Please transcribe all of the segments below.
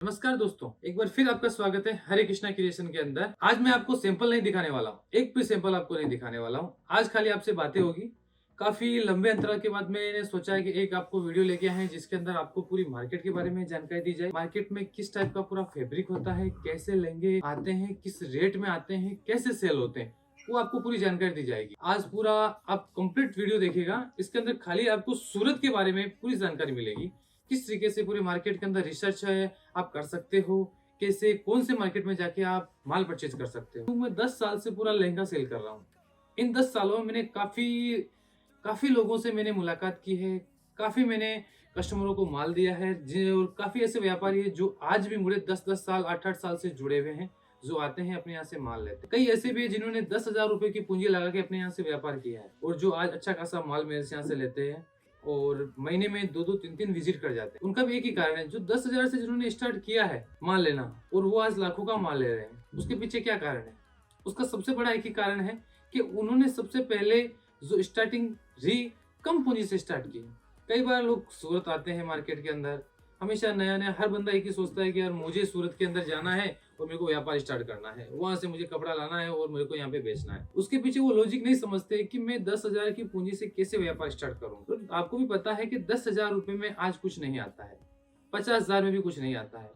नमस्कार दोस्तों, एक बार फिर आपका स्वागत है हरे कृष्णा क्रिएशन के अंदर। आज मैं आपको सैंपल नहीं दिखाने वाला हूँ, एक भी सैंपल आपको नहीं दिखाने वाला हूँ। आज खाली आपसे बातें होगी। काफी लंबे अंतराल के बाद मैंने सोचा है कि एक आपको वीडियो लेके आए हैं जिसके अंदर आपको पूरी मार्केट के बारे में जानकारी दी जाए। मार्केट में किस टाइप का पूरा फैब्रिक होता है, कैसे लहंगे आते हैं, किस रेट में आते हैं, कैसे सेल होते हैं, वो आपको पूरी जानकारी दी जाएगी। आज पूरा आप कंप्लीट वीडियो देखिएगा। इसके अंदर खाली आपको सूरत के बारे में पूरी जानकारी मिलेगी। किस तरीके से पूरे मार्केट के अंदर रिसर्च है, आप कर सकते हो, कैसे कौन से मार्केट में जाके आप माल परचेज कर सकते हो। तो मैं 10 साल से पूरा लहंगा सेल कर रहा हूँ। इन 10 सालों में मैंने काफी काफी लोगों से मैंने मुलाकात की है, काफी मैंने कस्टमरों को माल दिया है और काफी ऐसे व्यापारी है जो आज भी मुझे 10-10 साल 8-8 साल से जुड़े हुए हैं, जो आते हैं अपने यहाँ से माल लेते हैं। कई ऐसे भी है जिन्होंने 10,000 रुपए की पूंजी लगा के अपने यहाँ से व्यापार किया है और जो आज अच्छा खासा माल मेरे से यहाँ से लेते हैं और महीने में 2-2 3-3 विजिट कर जाते हैं। उनका भी एक ही कारण है, जो 10,000 से जिन्होंने स्टार्ट किया है माल लेना और वो आज लाखों का माल ले रहे हैं, उसके पीछे क्या कारण है? उसका सबसे बड़ा एक ही कारण है कि उन्होंने सबसे पहले जो स्टार्टिंग री कम पूंजी से स्टार्ट की। कई बार लोग सूरत आते हैं मार्केट के अंदर, हमेशा नया नया हर बंदा एक ही सोचता है कि यार मुझे सूरत के अंदर जाना है और मेरे को व्यापार स्टार्ट करना है, वहां से मुझे कपड़ा लाना है और मेरे को यहाँ पे बेचना है। उसके पीछे वो लॉजिक नहीं समझते कि मैं 10,000 की पूंजी से कैसे व्यापार स्टार्ट करूँ। तो आपको भी पता है कि 10,000 रुपए में आज कुछ नहीं आता है, 50,000 में भी कुछ नहीं आता है।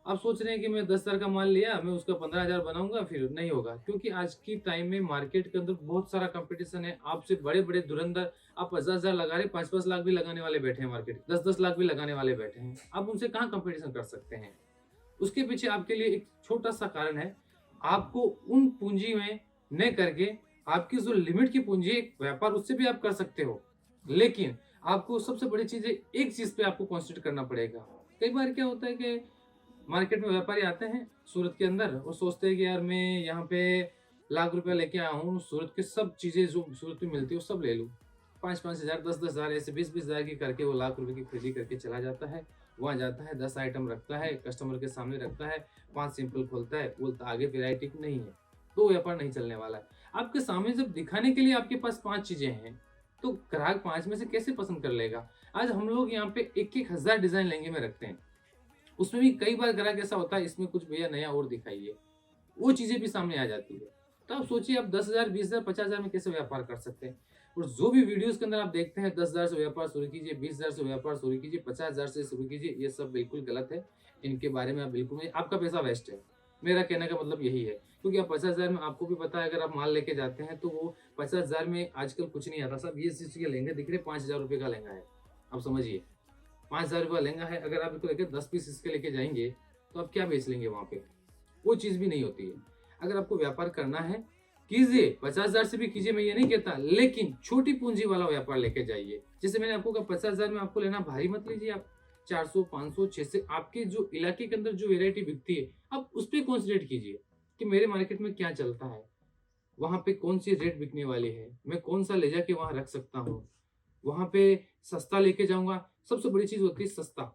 आप सोच रहे हैं कि मैं 10,000 का माल लिया, मैं उसका 15,000 बनाऊंगा, फिर नहीं होगा, क्योंकि आज की टाइम में मार्केट के अंदर बहुत सारा कंपटीशन है। आपसे बड़े बड़े धुरंधर आप 50,000 लगा रहे, 5-5 लाख भी लगाने वाले बैठे हैं, मार्केट 10-10 लाख भी लगाने वाले बैठे हैं। आप उनसे कहाँ कंपटीशन कर सकते हैं? उसके पीछे आपके लिए एक छोटा सा कारण है, आपको उन पूंजी में न करके आपकी जो लिमिट की पूंजी है व्यापार, उससे भी आप कर सकते हो, लेकिन आपको सबसे बड़ी चीज है, एक चीज पे आपको कॉन्सेंट्रेट करना पड़ेगा। कई बार क्या होता है कि मार्केट में व्यापारी आते हैं सूरत के अंदर और सोचते हैं कि यार मैं यहाँ पे लाख रुपया लेके आया हूँ, सूरत की सब चीजें जो सूरत में मिलती है वो सब ले लूँ। 5-5 हजार 10-10 हजार ऐसे 20-20 हजार की करके वो लाख रुपए की खरीदी करके चला जाता है। वहां जाता है, 10 आइटम रखता है, कस्टमर के सामने रखता है, 5 सिंपल खोलता है, बोलता आगे वेरायटी नहीं है, तो व्यापार नहीं चलने वाला है। आपके सामने जब दिखाने के लिए आपके पास 5 चीजें हैं, तो ग्राहक 5 में से कैसे पसंद कर लेगा? आज हम लोग यहाँ पे 1-1 हजार डिजाइन लहंगे में रखते हैं, उसमें भी कई बार ग्राहक ऐसा होता है, इसमें कुछ भैया नया और दिखाइए, वो चीजें भी सामने आ जाती है। तो आप सोचिए, आप 10,000 20,000 50,000 में कैसे व्यापार कर सकते हैं? और जो भी वीडियोस के अंदर आप देखते हैं 10,000 से व्यापार शुरू कीजिए, 20,000 से व्यापार शुरू कीजिए, 50,000 से शुरू कीजिए, ये सब बिल्कुल गलत है। इनके बारे में आप बिल्कुल नहीं, आपका पैसा वेस्ट है। मेरा कहने का मतलब यही है, क्योंकि आप 50,000 में, आपको भी पता है, अगर आप माल लेके जाते हैं तो वो 50,000 में आजकल कुछ नहीं आता। सब ये चीज के लहंगे दिख रहे, 5,000 रुपए का लहंगा है, आप समझिए। 5,000 रुपया लहंगा है, अगर आप इसको लेके 10 पीस इसके लेके जाएंगे तो आप क्या बेच लेंगे वहां पे? वो चीज भी नहीं होती है। अगर आपको व्यापार करना है, कीजिए, 50,000 से भी कीजिए, मैं ये नहीं कहता, लेकिन छोटी पूंजी वाला व्यापार लेके जाइए। जैसे मैंने आपको कहा, 50,000 में आपको लेना भारी मत लीजिए। आप 400 500 600 आपके जो इलाके के अंदर जो वेरायटी बिकती है, आप उस पर कॉन्सेंट्रेट कीजिए कि मेरे मार्केट में क्या चलता है, वहां पे कौन सी रेट बिकने वाली है, मैं कौन सा ले जाके वहां रख सकता हूँ, वहां पे सस्ता लेके जाऊंगा। सबसे बड़ी चीज होती है सस्ता।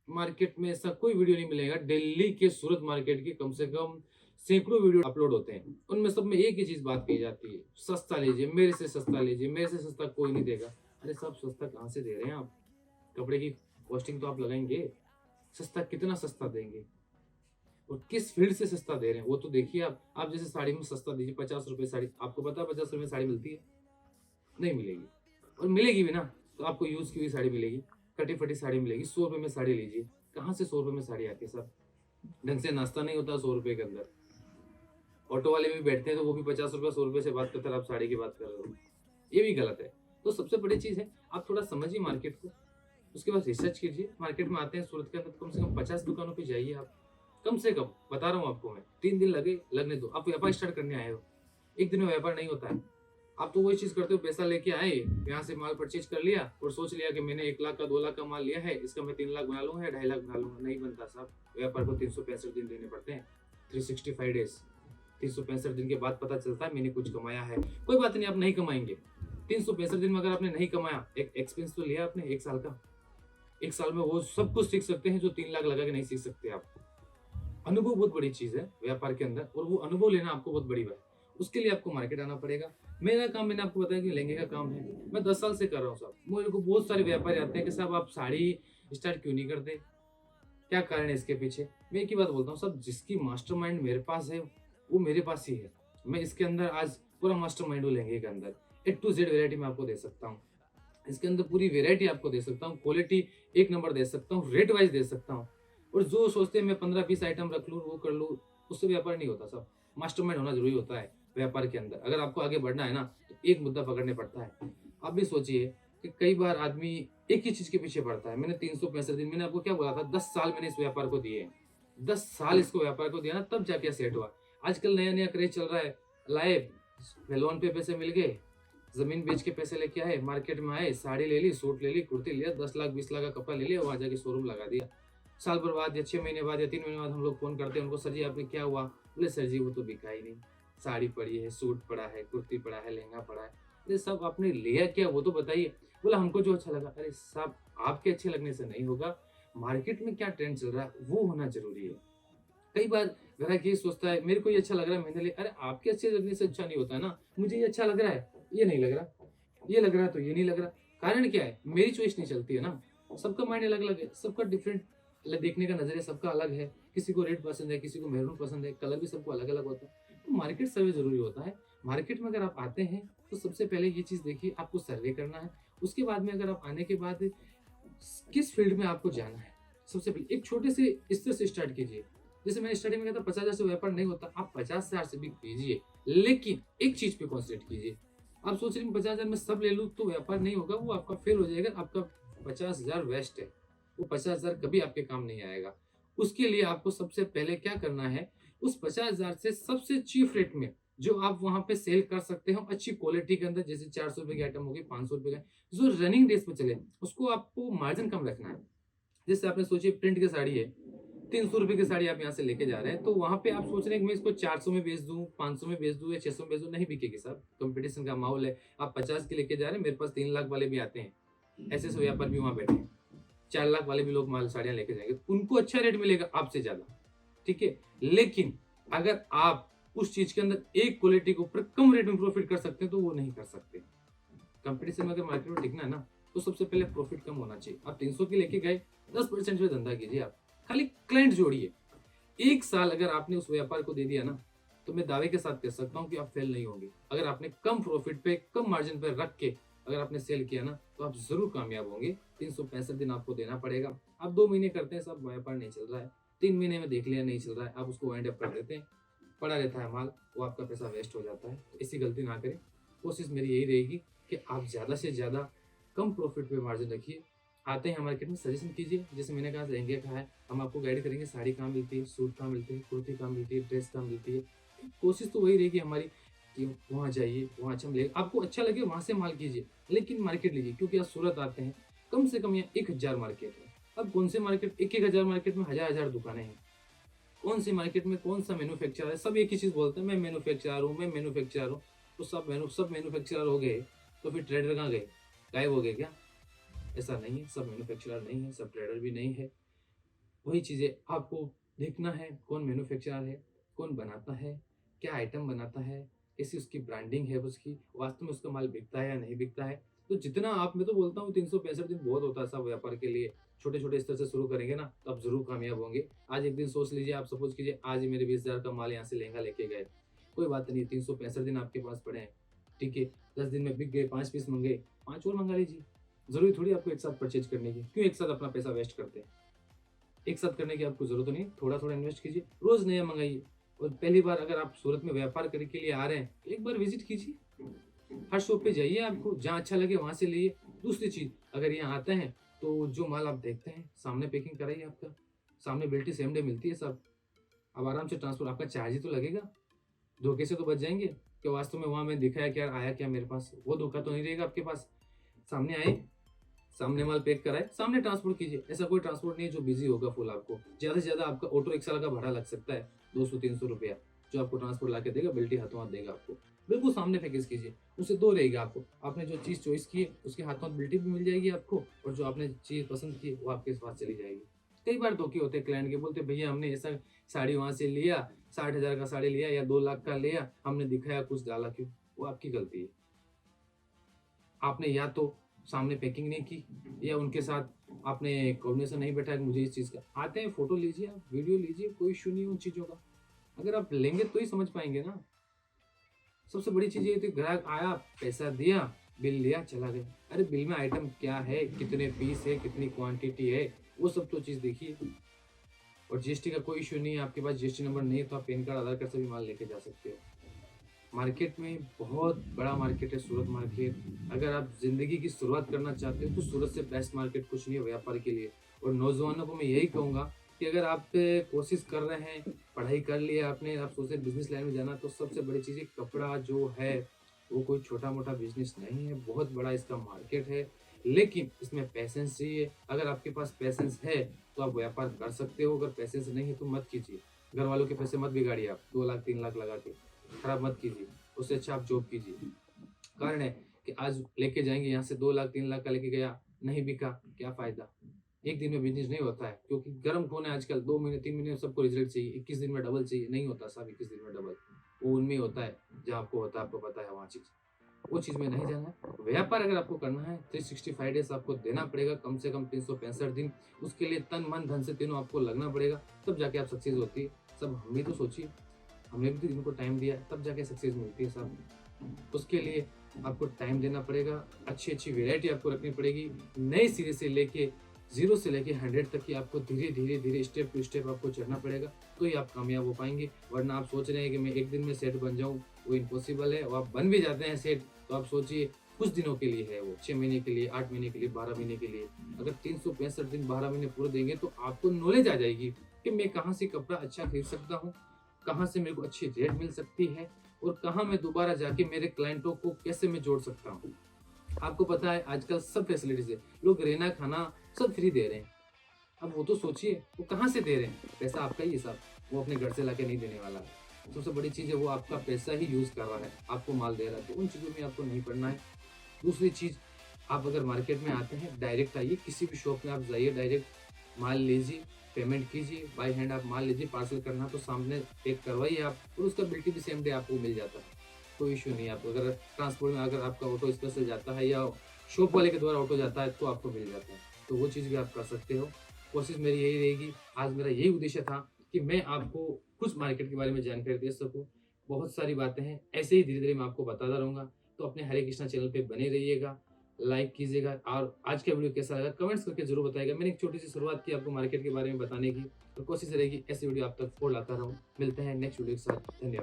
मार्केट में ऐसा कोई वीडियो नहीं मिलेगा, दिल्ली के सूरत मार्केट के कम से कम सैकड़ों वीडियो अपलोड होते हैं, उनमें सब में एक ही चीज बात कही जाती है, सस्ता लीजिए, मेरे से सस्ता लीजिए, मेरे से सस्ता कोई नहीं देगा। अरे सब सस्ता कहाँ से दे रहे हैं आप? कपड़े की कॉस्टिंग तो आप लगाएंगे, सस्ता कितना सस्ता देंगे और किस फील्ड से सस्ता दे रहे हैं वो तो देखिए। आप जैसे साड़ी में सस्ता दीजिए, 50 रुपए साड़ी, आपको पता है 50 रुपए में साड़ी मिलती है? नहीं मिलेगी। और मिलेगी भी ना तो आपको यूज की हुई साड़ी मिलेगी, कटी फटी साड़ी मिलेगी। 100 रुपए में साड़ी लीजिए, कहाँ से 100 रुपए में साड़ी आती है सर? ढंग से नाश्ता नहीं होता 100 रुपए के अंदर। ऑटो वाले भी बैठते हैं तो वो भी 50 रुपए 100 रुपए से बात करते हैं, आप साड़ी की बात कर रहे हो, ये भी गलत है। तो सबसे बड़ी चीज है, आप थोड़ा समझिए मार्केट को, उसके बाद रिसर्च कीजिए। मार्केट में आते हैं सूरत के अंदर, कम से कम 50 दुकानों पे जाइए आप, कम से कम बता रहा हूँ आपको मैं। 3 दिन लगे, लगने दो, आप व्यापार स्टार्ट करने आए हो, एक दिन में व्यापार नहीं होता है। आप तो वही चीज करते हो, पैसा लेके आए, यहाँ से माल परचेज कर लिया और सोच लिया कि मैंने 1 लाख का 2 लाख का माल लिया है, इसका मैं 3 लाख बना लूंगा या 2.5 लाख बना लूंगा। नहीं बनता साहब। व्यापार को 365 दिन देने पड़ते हैं, 365 डेज। 365 दिन के बाद पता चलता है मैंने कुछ कमाया है। कोई बात नहीं, आप नहीं कमाएंगे 365 दिन में, अगर आपने नहीं कमाया, एक एक्सपेंस तो लिया आपने 1 साल का। 1 साल में वो सब कुछ सीख सकते हैं जो 3 लाख लगा के नहीं सीख सकते आप। अनुभव बहुत बड़ी चीज है व्यापार के अंदर, और वो अनुभव लेना आपको बहुत बड़ी बात है। उसके लिए आपको मार्केट आना पड़ेगा। मेरा काम, मैंने आपको बताया कि लहंगे का काम है, मैं 10 साल से कर रहा हूँ साहब। मेरे को बहुत सारे व्यापारी आते हैं कि साहब आप साड़ी स्टार्ट क्यों नहीं करते, क्या कारण है इसके पीछे? मैं एक ही बात बोलता हूँ, सब जिसकी मास्टरमाइंड मेरे पास है वो मेरे पास ही है। मैं इसके अंदर आज पूरा मास्टरमाइंड वो लेंगे के अंदर ए टू जेड वैरायटी मैं आपको दे सकता हूँ। इसके अंदर पूरी वैरायटी आपको दे सकता हूँ, क्वालिटी एक नंबर दे सकता हूँ, रेट वाइज दे सकता हूँ। और जो सोचते हैं मैं 15-20 आइटम रख लूँ, वो कर लूँ, उससे व्यापार नहीं होता साहब। मास्टरमाइंड होना ज़रूरी होता है व्यापार के अंदर। अगर आपको आगे बढ़ना है ना, तो एक मुद्दा पकड़ने पड़ता है। आप भी सोचिए कि कई बार आदमी एक ही चीज़ के पीछे पड़ता है। मैंने 365 दिन, मैंने आपको क्या बोला था, 10 साल मैंने इस व्यापार को दिए हैं। 10 साल इसको व्यापार को दिया ना, तब जाके सेट हुआ। आजकल नया-नया क्रेज़ चल रहा है, लाए, लोन पे पैसे मिल गए, ज़मीन बेच के पैसे लेके आए, मार्केट में आए, साड़ी ले ली, सूट ले ली, कुर्ती लिया, 10 लाख 20 लाख का कपड़ा ले लिया, वहाँ जाके शोरूम लगा दिया। साल भर बाद या 6 महीने बाद या 3 महीने बाद हम लोग फ़ोन करते हैं उनको, सर जी आपने क्या हुआ? बोले सर जी वो तो बिका ही नहीं। साड़ी पड़ी है, सूट पड़ा है, कुर्ती पड़ा है, लहंगा पड़ा है। अरे साहब आपने लिया क्या वो तो बताइए? बोला हमको जो अच्छा लगा। अरे साहब आपके अच्छे लगने से नहीं होगा, मार्केट में क्या ट्रेंड चल रहा है वो होना ज़रूरी है। कई बार ग्राहक ये सोचता है मेरे को ये अच्छा लग रहा है मैंने लिया। अरे आपके अच्छे लगने से अच्छा नहीं होता है ना, मुझे ये अच्छा लग रहा है, ये नहीं लग रहा, ये लग रहा है तो ये नहीं लग रहा। कारण क्या है? मेरी चॉइस नहीं चलती है ना। सबका माइंड अलग-अलग है, सबका डिफरेंट देखने का नज़रिया सबका अलग है। किसी को रेड पसंद है, किसी को मैरून पसंद है, कलर भी सबको अलग-अलग होता है। तो मार्केट सर्वे ज़रूरी होता है। मार्केट में अगर आप आते हैं तो सबसे पहले ये चीज़ देखिए, आपको सर्वे करना है। उसके बाद में अगर आप आने के बाद किस फील्ड में आपको जाना है, सबसे पहले एक छोटे से स्तर से स्टार्ट कीजिए। जैसे मैंने स्टार्टिंग में कहा था 50,000 से व्यापार नहीं होता, आप 50,000 से भी कीजिए, लेकिन एक चीज़ पे कॉन्सेंट्रेट कीजिए। आप सोच रहे हैं 50,000 में सब ले लूँ तो व्यापार नहीं होगा, वो आपका फेल हो जाएगा, आपका 50,000 वेस्ट है। वो 50,000 कभी आपके काम नहीं आएगा। उसके लिए आपको सबसे पहले क्या करना है, उस 50,000 से सबसे चीप रेट में जो आप वहाँ पे सेल कर सकते हो अच्छी क्वालिटी के अंदर, जैसे ₹400 की आइटम होगी, ₹500 का, जो रनिंग डेज़ पे चले, उसको आपको मार्जिन कम रखना है। जैसे आपने सोचिए प्रिंट की साड़ी है, ₹300 की साड़ी आप यहाँ से लेके जा रहे हैं, तो वहाँ पे आप सोच रहे हैं कि मैं इसको 400 में बेच दूँ, 500 में बेच दूँ या 600 में बेच दूँ, नहीं बिकेगी साहब। कॉम्पिटिशन का माहौल है। आप 50 की लेके जा रहे हैं, मेरे पास 3 लाख वाले भी आते हैं। ऐसे-ऐसे व्यापारी भी वहाँ बैठे हैं। 4 लाख वाले भी लोग माल साड़ियाँ लेके जाएँगे। उनको अच्छा रेट मिलेगा आपसे ज़्यादा, ठीक है? लेकिन अगर आप उस चीज़ के अंदर एक क्वालिटी के ऊपर कम रेट में प्रॉफ़िट कर सकते हैं, तो वो नहीं कर सकते। कंपटीशन में अगर मार्केट में टिकना है ना, तो सबसे पहले प्रॉफिट कम होना चाहिए। आप 300 की लेके गए, 10% पे धंधा कीजिए आप। खाली क्लाइंट जोड़िए। 1 साल अगर आपने उस व्यापार को दे दिया ना, तो मैं दावे के साथ कह सकता हूँ कि आप फेल नहीं होंगे। अगर आपने कम प्रॉफिट पे, कम मार्जिन पे रख के अगर आपने सेल किया ना, तो आप ज़रूर कामयाब होंगे। 365 दिन आपको देना पड़ेगा। आप 2 महीने करते हैं, सब व्यापार नहीं चल रहा है। 3 महीने में देख लिया नहीं चल रहा है, आप उसको वाइंड अप कर देते हैं। पड़ा रहता है माल, वो आपका पैसा वेस्ट हो जाता है। तो ऐसी गलती ना करें। कोशिश मेरी यही रहेगी कि आप ज़्यादा से ज़्यादा कम प्रॉफिट पे मार्जिन रखिए। आते हैं मार्केट में सजेशन कीजिए, जैसे मैंने कहा लहंगे का है, हम आपको गाइड करेंगे साड़ी कहाँ मिलती है, सूट कहाँ मिलती है, कुर्ती कहाँ मिलती है, ड्रेस कहाँ मिलती है। कोशिश तो वही रहेगी हमारी कि वहाँ जाइए, वहाँ अच्छा मिलेगा। आपको अच्छा लगे वहाँ से माल कीजिए, लेकिन मार्केट लीजिए, क्योंकि आप सूरत आते हैं, कम से कम यहाँ 1000 मार्केट है। अब कौन से मार्केट, 1-1 हज़ार मार्केट में हज़ार-हज़ार दुकानें हैं। कौन सी मार्केट में कौन सा मैन्युफैक्चरर है, सब एक ही चीज़ बोलते हैं, मैं मैन्युफैक्चरर हूँ, मैं मैन्युफैक्चरर हूँ। तो सब मैन्युफैक्चरर हो गए, तो फिर ट्रेडर कहाँ गए? गायब हो गए क्या? ऐसा नहीं है, सब मैन्युफैक्चरर नहीं है, सब ट्रेडर भी नहीं है। वही चीज़ें आपको देखना है, कौन मैन्युफैक्चरर है, कौन बनाता है, क्या आइटम बनाता है, कैसी उसकी ब्रांडिंग है उसकी, वास्तव में उसका माल बिकता है या नहीं बिकता है। तो जितना आप, मैं तो बोलता हूँ 365 दिन बहुत होता है सब व्यापार के लिए। छोटे-छोटे स्तर से शुरू करेंगे ना, तो आप ज़रूर कामयाब होंगे। आज एक दिन सोच लीजिए, आप सपोज़ कीजिए आज ही मेरे 20,000 का माल यहाँ से लहंगा लेके गए। कोई बात नहीं, 365 दिन आपके पास पड़े हैं, ठीक है? 10 दिन में बिक गए, 5 पीस मँगे, 5 और मँगा लीजिए। ज़रूरी थोड़ी आपको एक साथ परचेज़ करने की, क्यों एक साथ अपना पैसा वेस्ट करते हैं? एक साथ करने की आपको ज़रूरत नहीं है, थोड़ा-थोड़ा इन्वेस्ट कीजिए, रोज़ नया मँगाइए। और पहली बार अगर आप सूरत में व्यापार करने के लिए आ रहे हैं, तो एक बार विज़िट कीजिए। हर शॉप पे जाइए, आपको जहाँ अच्छा लगे वहाँ से लेइए। दूसरी चीज़, अगर यहाँ आते हैं, तो जो माल आप देखते हैं, सामने पैकिंग कराइए आपका। सामने बिल्टी सेम डे मिलती है साहब। अब आराम से ट्रांसपोर्ट, आपका चार्ज ही तो लगेगा। धोखे से तो बच जाएँगे कि वास्तव में वहाँ मैंने दिखाया क्या, आया क्या मेरे पास, वो धोखा तो नहीं रहेगा आपके पास। सामने आए, सामने माल पैक कराए, सामने ट्रांसपोर्ट कीजिए। ऐसा कोई ट्रांसपोर्ट नहीं है जो बिज़ी होगा फुल आपको। ज़्यादा से ज़्यादा आपका ऑटो रिक्शा का भाड़ा लग सकता है 200-300 रुपया, जो आपको ट्रांसपोर्ट लाके देगा, बिल्टी हाथों हाथ देगा आपको। बिल्कुल सामने पैकेज कीजिए, उससे 2 रहेगा आपको। आपने जो चीज़ चॉइस की है, उसके हाथों हाथ बिल्टी भी मिल जाएगी आपको, और जो आपने चीज़ पसंद की है, वो आपके पास चली जाएगी। कई बार धोखे होते हैं क्लाइंट के, बोलते हैं भैया हमने ऐसा साड़ी वहाँ से लिया, 60,000 का साड़ी लिया या 2 लाख का लिया, हमने दिखाया कुछ, डाला क्यों? वो आपकी गलती है। आपने या तो सामने पैकिंग नहीं की, या उनके साथ आपने कोऑर्डिनेशन नहीं बैठा कि मुझे इस चीज़ का आते हैं, फ़ोटो लीजिए आप, वीडियो लीजिए, कोई इश्यू नहीं है उन चीज़ों का। अगर आप लेंगे तो ही समझ पाएँगे ना। सबसे बड़ी चीज़ ये थी, ग्राहक आया, पैसा दिया, बिल लिया, चला गया। अरे बिल में आइटम क्या है, कितने पीस है, कितनी क्वांटिटी है, वो सब तो चीज़ देखिए। और जीएसटी का कोई इश्यू नहीं है, आपके पास जीएसटी नंबर नहीं है तो आप पैन कार्ड, आधार कार्ड से भी माल लेके जा सकते हो। मार्केट में बहुत बड़ा मार्केट है सूरत मार्केट। अगर आप ज़िंदगी की शुरुआत करना चाहते हो तो सूरत से बेस्ट मार्केट कुछ नहीं है व्यापार के लिए। और नौजवानों को मैं यही कहूँगा कि अगर आप कोशिश कर रहे हैं, पढ़ाई कर लिया आपने, आप सोच रहे हैं बिजनेस लाइन में जाना, तो सबसे बड़ी चीज़ है कपड़ा जो है वो कोई छोटा मोटा बिजनेस नहीं है, बहुत बड़ा इसका मार्केट है। लेकिन इसमें पैसेंस चाहिए। अगर आपके पास पैसेंस है तो आप व्यापार कर सकते हो, अगर पैसेंस नहीं है तो मत कीजिए। घर वालों के पैसे मत बिगाड़िए आप 2 लाख 3 लाख लगा के, खराब मत कीजिए। उससे अच्छा आप जॉब कीजिए। कारण है कि आज लेके जाएंगे यहाँ से 2 लाख 3 लाख का लेके गया, नहीं बिका, क्या फायदा। एक दिन में बिजनेस नहीं होता है, क्योंकि गर्म खून है आजकल। 2 महीने 3 महीने में सबको रिजल्ट चाहिए, 21 दिन में डबल चाहिए, नहीं होता साहब 21 दिन में डबल। वो उनमें होता है जहाँ आपको होता है, आपको पता है वहाँ चीज़, वो चीज़ में नहीं जाना है। व्यापार अगर आपको करना है 365 डेज आपको देना पड़ेगा, कम से कम 365 दिन। उसके लिए तन मन धन से तीनों आपको लगना पड़ेगा, तब जाके आप सक्सेस होती है। सब हम भी तो सोचिए, हमने भी तो इनको टाइम दिया है, तब जाके सक्सेस मिलती है साहब। उसके लिए आपको टाइम देना पड़ेगा, अच्छी अच्छी वैरायटी आपको रखनी पड़ेगी। नए सिरे से लेके 0 से लेके 100 तक की आपको धीरे धीरे धीरे स्टेप टू स्टेप आपको चढ़ना पड़ेगा, तो ही आप कामयाब हो पाएंगे। वरना आप सोच रहे हैं कि मैं एक दिन में सेट बन जाऊं, वो इम्पॉसिबल है। और आप बन भी जाते हैं सेट तो आप सोचिए कुछ दिनों के लिए है वो, 6 महीने के लिए, 8 महीने के लिए, 12 महीने के लिए। अगर 365 दिन 12 महीने पूरे देंगे तो आपको नॉलेज आ जाएगी कि मैं कहाँ से कपड़ा अच्छा खरीद सकता हूँ, कहाँ से मेरे को अच्छी रेट मिल सकती है, और कहाँ मैं दोबारा जाके मेरे क्लाइंटों को कैसे मैं जोड़ सकता हूँ। आपको पता है आजकल सब फैसिलिटीज है, लोग रहना खाना सब फ्री दे रहे हैं। अब वो तो सोचिए वो कहाँ से दे रहे हैं, पैसा आपका ही हिसाब, वो अपने घर से लाके नहीं देने वाला है। सबसे बड़ी चीज़ है वो आपका पैसा ही यूज़ कर रहा है, आपको माल दे रहा है, तो उन चीज़ों में आपको नहीं पड़ना है। दूसरी चीज़, आप अगर मार्केट में आते हैं डायरेक्ट आइए, किसी भी शॉप में आप जाइए, डायरेक्ट माल लीजिए, पेमेंट कीजिए, बाय हैंड आप माल लीजिए। पार्सल करना तो सामने पैक करवाइए आप, और उसका बिल्टी भी सेम डे आपको मिल जाता है, कोई इश्यू नहीं है। आपको अगर ट्रांसपोर्ट में अगर आपका ऑटो स्पेशल जाता है या शॉप वाले के द्वारा ऑटो जाता है तो आपको मिल जाता है, तो वो चीज़ भी आप कर सकते हो। कोशिश मेरी यही रहेगी, आज मेरा यही उद्देश्य था कि मैं आपको कुछ मार्केट के बारे में जानकारी दे सकूँ। बहुत सारी बातें हैं, ऐसे ही धीरे धीरे मैं आपको बताता रहूँगा। तो अपने हरे कृष्णा चैनल पे बने रहिएगा, लाइक कीजिएगा, और आज का वीडियो कैसा लगा कमेंट्स करके जरूर बताइएगा। मैंने एक छोटी सी शुरुआत की आपको मार्केट के बारे में बताने की, तो कोशिश रहेगी ऐसी वीडियो आप तक और लाता रहूँ। मिलते हैं नेक्स्ट वीडियो के साथ, धन्यवाद।